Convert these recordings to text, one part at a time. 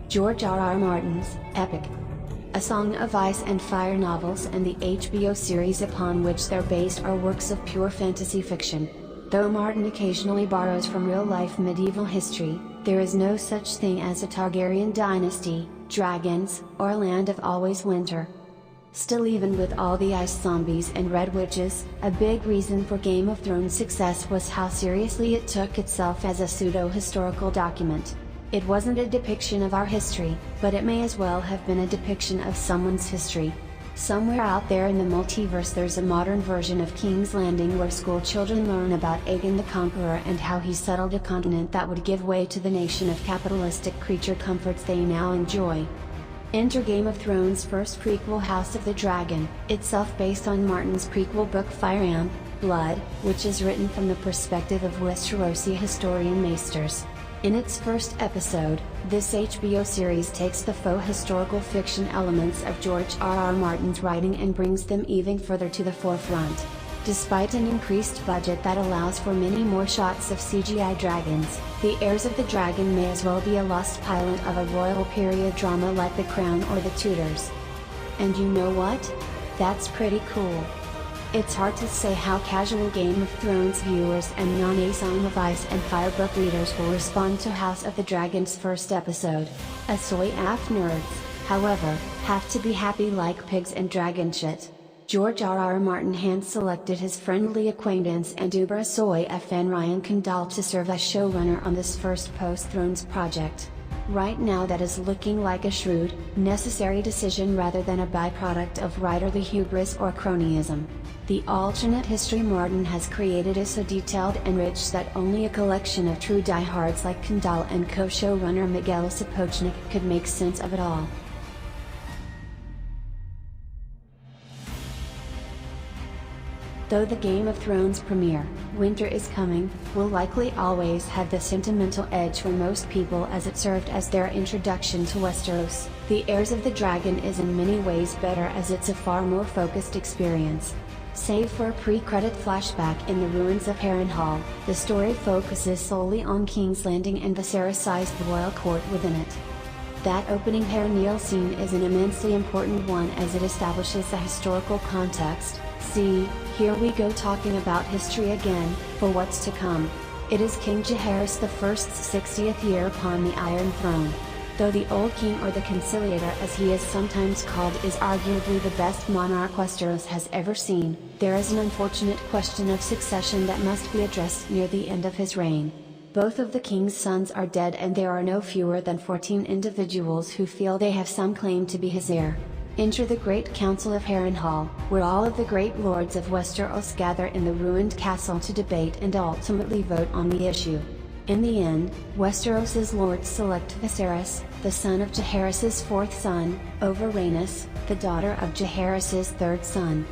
George R.R. Martin's epic A Song of Ice and Fire novels and the HBO series upon which they're based are works of pure fantasy fiction. Though Martin occasionally borrows from real-life medieval history, there is no such thing as a Targaryen dynasty, dragons, or a land of always winter. Still, even with all the ice zombies and red witches, a big reason for Game of Thrones' success was how seriously it took itself as a pseudo-historical document. It wasn't a depiction of our history, but it may as well have been a depiction of someone's history. Somewhere out there in the multiverse there's a modern version of King's Landing where school children learn about Aegon the Conqueror and how he settled a continent that would give way to the nation of capitalistic creature comforts they now enjoy. Enter Game of Thrones' first prequel, House of the Dragon, itself based on Martin's prequel book Fire and Blood, which is written from the perspective of Westerosi historian Maesters. In its first episode, this HBO series takes the faux historical fiction elements of George R.R. Martin's writing and brings them even further to the forefront. Despite an increased budget that allows for many more shots of CGI dragons, The Heirs of the Dragon may as well be a lost pilot of a royal period drama like The Crown or The Tudors. And you know what? That's pretty cool. It's hard to say how casual Game of Thrones viewers and non-A Song of Ice and Fire book readers will respond to House of the Dragon's first episode. Asoy AF nerds, however, have to be happy like pigs and dragon shit. George R.R. Martin hand-selected his friendly acquaintance and uber Asoy AF fan Ryan Condal to serve as showrunner on this first post-Thrones project. Right now that is looking like a shrewd, necessary decision rather than a byproduct of writerly hubris or cronyism. The alternate history Martin has created is so detailed and rich that only a collection of true diehards like Condal and co-showrunner Miguel Sapochnik could make sense of it all. Though the Game of Thrones premiere, Winter is Coming, will likely always have the sentimental edge for most people as it served as their introduction to Westeros, The Heirs of the Dragon is in many ways better as it's a far more focused experience. Save for a pre-credit flashback in the ruins of Harrenhal, the story focuses solely on King's Landing and Viserys' royal court within it. That opening Harrenhal scene is an immensely important one as it establishes a historical context. See, here we go talking about history again, for what's to come. It is King Jaehaerys I's 60th year upon the Iron Throne. Though the Old King, or the Conciliator as he is sometimes called, is arguably the best monarch Westeros has ever seen, there is an unfortunate question of succession that must be addressed near the end of his reign. Both of the king's sons are dead and there are no fewer than 14 individuals who feel they have some claim to be his heir. Enter the Great Council of Harrenhal, where all of the great lords of Westeros gather in the ruined castle to debate and ultimately vote on the issue. In the end, Westeros's lords select Viserys, the son of Jaehaerys' fourth son, over Rhaenys, the daughter of Jaehaerys' third son.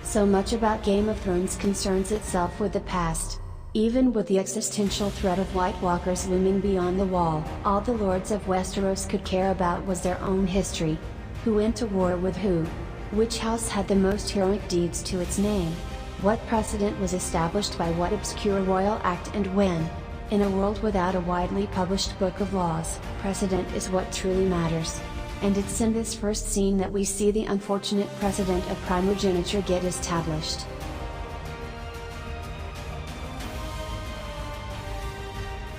So much about Game of Thrones concerns itself with the past. Even with the existential threat of White Walkers looming beyond the wall, all the lords of Westeros could care about was their own history. Who went to war with who? Which house had the most heroic deeds to its name? What precedent was established by what obscure royal act and when? In a world without a widely published book of laws, precedent is what truly matters. And it's in this first scene that we see the unfortunate precedent of primogeniture get established.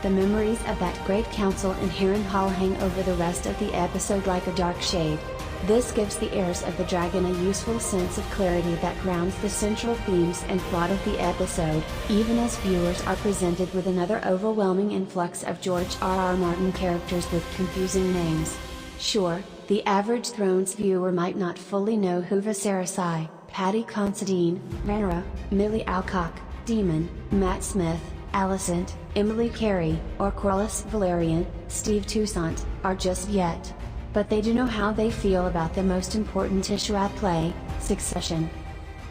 The memories of that great council in Harrenhal hang over the rest of the episode like a dark shade. This gives the Heirs of the Dragon a useful sense of clarity that grounds the central themes and plot of the episode, even as viewers are presented with another overwhelming influx of George R.R. Martin characters with confusing names. Sure, the average Thrones viewer might not fully know who Viserys I, Paddy Considine, Rhaenyra, Millie Alcock, Daemon, Matt Smith, Alicent, Emily Carey, or Corlys Velaryon, Steve Toussaint, are just yet. But they do know how they feel about the most important issue at play, succession.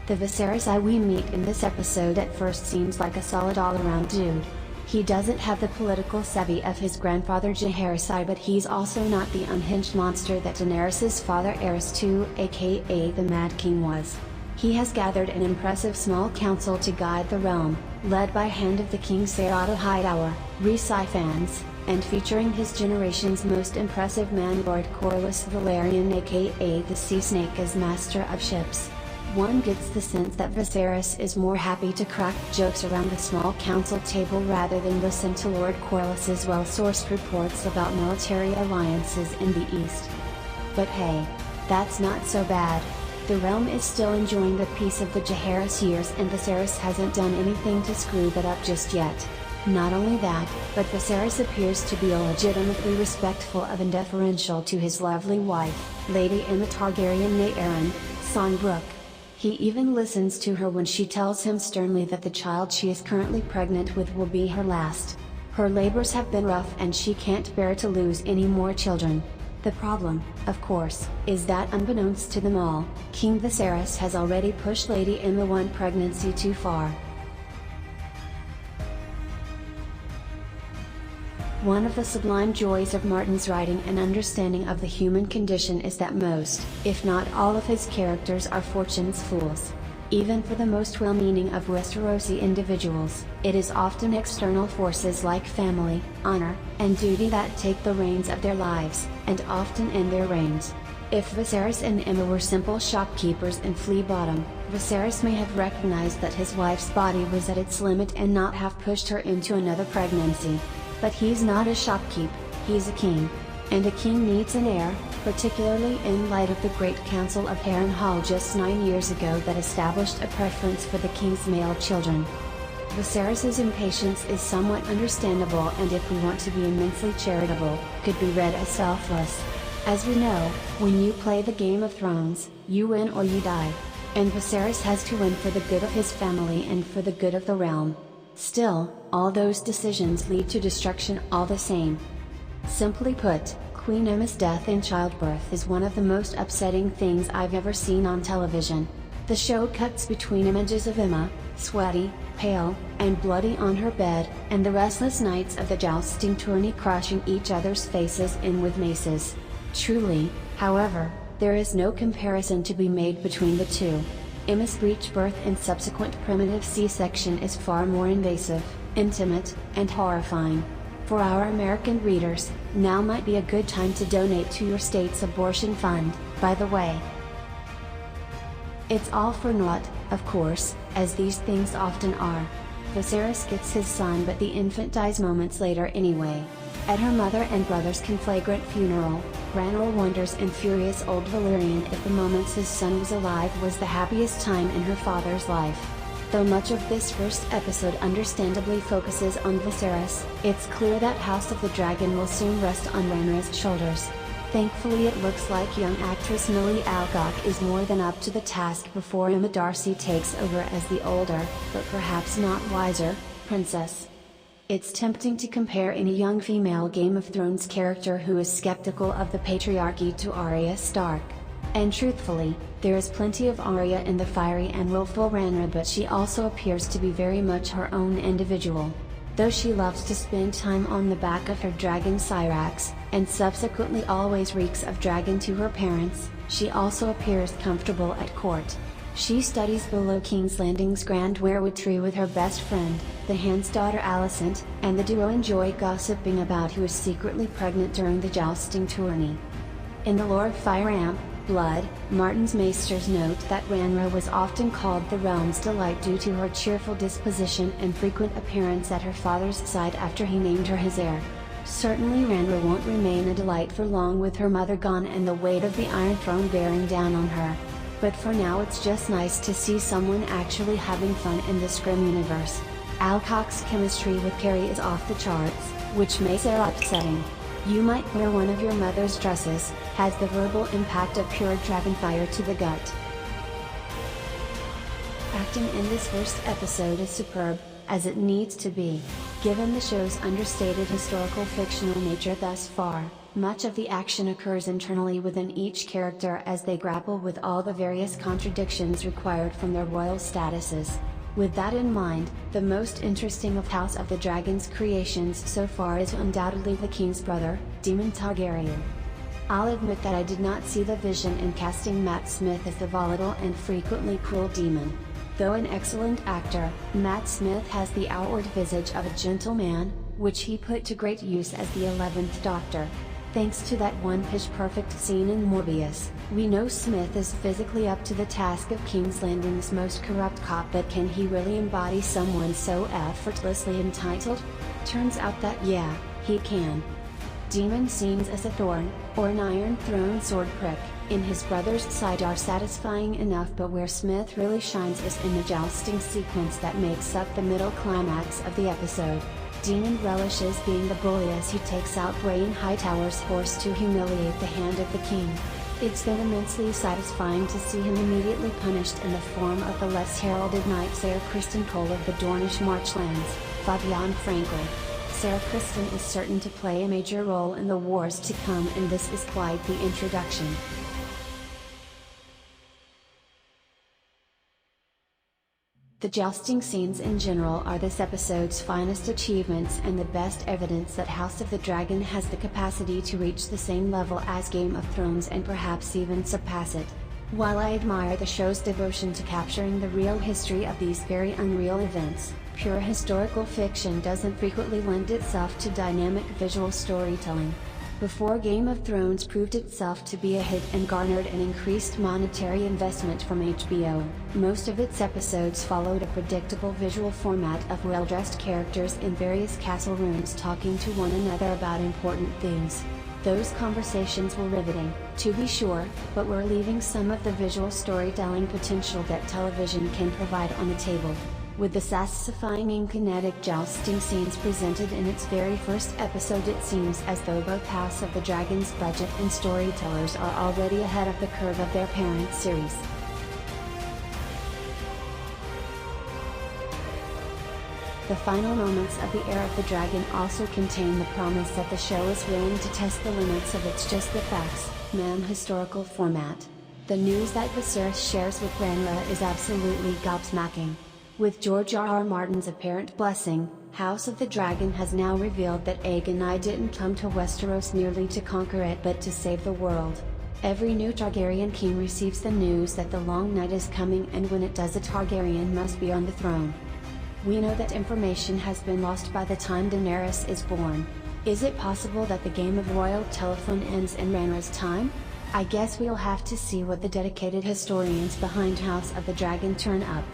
The Viserys I we meet in this episode at first seems like a solid all-around dude. He doesn't have the political savvy of his grandfather Jaehaerys I, but he's also not the unhinged monster that Daenerys' father Aerys II, aka the Mad King, was. He has gathered an impressive small council to guide the realm, led by Hand of the King Ser Otto Hightower, Rhys Ifans, and featuring his generation's most impressive man Lord Corlys Velaryon aka the Sea Snake as Master of Ships. One gets the sense that Viserys is more happy to crack jokes around the small council table rather than listen to Lord Corlys's well-sourced reports about military alliances in the east. But hey, that's not so bad. The realm is still enjoying the peace of the Jaehaerys years and Viserys hasn't done anything to screw that up just yet. Not only that, but Viserys appears to be legitimately respectful of and deferential to his lovely wife, Lady Aemma Targaryen Aeron Songbrook. He even listens to her when she tells him sternly that the child she is currently pregnant with will be her last. Her labors have been rough and she can't bear to lose any more children. The problem, of course, is that unbeknownst to them all, King Viserys has already pushed Lady Aemma one pregnancy too far. One of the sublime joys of Martin's writing and understanding of the human condition is that most, if not all of his characters are fortune's fools. Even for the most well-meaning of Westerosi individuals, it is often external forces like family, honor, and duty that take the reins of their lives, and often end their reigns. If Viserys and Aemma were simple shopkeepers in Flea Bottom, Viserys may have recognized that his wife's body was at its limit and not have pushed her into another pregnancy. But he's not a shopkeep, he's a king. And a king needs an heir, particularly in light of the Great Council of Harrenhal just 9 years ago that established a preference for the king's male children. Viserys' impatience is somewhat understandable and if we want to be immensely charitable, could be read as selfless. As we know, when you play the Game of Thrones, you win or you die. And Viserys has to win for the good of his family and for the good of the realm. Still, all those decisions lead to destruction all the same. Simply put, Queen Aemma's death in childbirth is one of the most upsetting things I've ever seen on television. The show cuts between images of Aemma, sweaty, pale, and bloody on her bed, and the restless knights of the jousting tourney crushing each other's faces in with maces. Truly, however, there is no comparison to be made between the two. Aemma's breech birth and subsequent primitive C-section is far more invasive, intimate, and horrifying. For our American readers, now might be a good time to donate to your state's abortion fund, by the way. It's all for naught, of course, as these things often are. Viserys gets his son but the infant dies moments later anyway. At her mother and brother's conflagrant funeral, Rhaenyra wonders in furious old Valyrian if the moments his son was alive was the happiest time in her father's life. Though much of this first episode understandably focuses on Viserys, it's clear that House of the Dragon will soon rest on Rhaenyra's shoulders. Thankfully it looks like young actress Millie Alcock is more than up to the task before Aemma Darcy takes over as the older, but perhaps not wiser, princess. It's tempting to compare any young female Game of Thrones character who is skeptical of the patriarchy to Arya Stark. And truthfully, there is plenty of Arya in the fiery and willful Rhaenyra, but she also appears to be very much her own individual. Though she loves to spend time on the back of her dragon Syrax, and subsequently always reeks of dragon to her parents, she also appears comfortable at court. She studies below King's Landing's Grand Weirwood Tree with her best friend, the Hand's daughter Alicent, and the duo enjoy gossiping about who is secretly pregnant during the jousting tourney. In the lore of Fire Amp, Blood, Martin's maesters note that Rhaenyra was often called the realm's delight due to her cheerful disposition and frequent appearance at her father's side after he named her his heir. Certainly Rhaenyra won't remain a delight for long with her mother gone and the weight of the Iron Throne bearing down on her. But for now it's just nice to see someone actually having fun in this grim universe. Alcock's chemistry with Carrie is off the charts, which makes her upsetting. You might wear one of your mother's dresses, has the verbal impact of pure dragon fire to the gut. Acting in this first episode is superb, as it needs to be. Given the show's understated historical fictional nature thus far, much of the action occurs internally within each character as they grapple with all the various contradictions required from their royal statuses. With that in mind, the most interesting of House of the Dragon's creations so far is undoubtedly the king's brother, Daemon Targaryen. I'll admit that I did not see the vision in casting Matt Smith as the volatile and frequently cruel demon. Though an excellent actor, Matt Smith has the outward visage of a gentleman, which he put to great use as the 11th Doctor. Thanks to that one pitch-perfect scene in Morbius, we know Smith is physically up to the task of King's Landing's most corrupt cop, but can he really embody someone so effortlessly entitled? Turns out that yeah, he can. Demon scenes as a thorn, or an Iron Throne sword prick, in his brother's side are satisfying enough, but where Smith really shines is in the jousting sequence that makes up the middle climax of the episode. Demon relishes being the bully as he takes out Brian Hightower's horse to humiliate the Hand of the King. It's then immensely satisfying to see him immediately punished in the form of the less heralded knight Sir Criston Cole of the Dornish Marchlands, Fabian Frankel. Sir Criston is certain to play a major role in the wars to come, and this is quite the introduction. The jousting scenes in general are this episode's finest achievements and the best evidence that House of the Dragon has the capacity to reach the same level as Game of Thrones and perhaps even surpass it. While I admire the show's devotion to capturing the real history of these very unreal events, pure historical fiction doesn't frequently lend itself to dynamic visual storytelling. Before Game of Thrones proved itself to be a hit and garnered an increased monetary investment from HBO, most of its episodes followed a predictable visual format of well-dressed characters in various castle rooms talking to one another about important things. Those conversations were riveting, to be sure, but were leaving some of the visual storytelling potential that television can provide on the table. With the satisfying and kinetic jousting scenes presented in its very first episode, it seems as though both House of the Dragon's budget and storytellers are already ahead of the curve of their parent series. The final moments of the Heir of the Dragon also contain the promise that the show is willing to test the limits of its just the facts, man historical format. The news that Viserys shares with Rhaenyra is absolutely gobsmacking. With George R.R. Martin's apparent blessing, House of the Dragon has now revealed that Aegon I didn't come to Westeros merely to conquer it but to save the world. Every new Targaryen king receives the news that the long night is coming, and when it does, a Targaryen must be on the throne. We know that information has been lost by the time Daenerys is born. Is it possible that the game of royal telephone ends in Rhaenyra's time? I guess we'll have to see what the dedicated historians behind House of the Dragon turn up.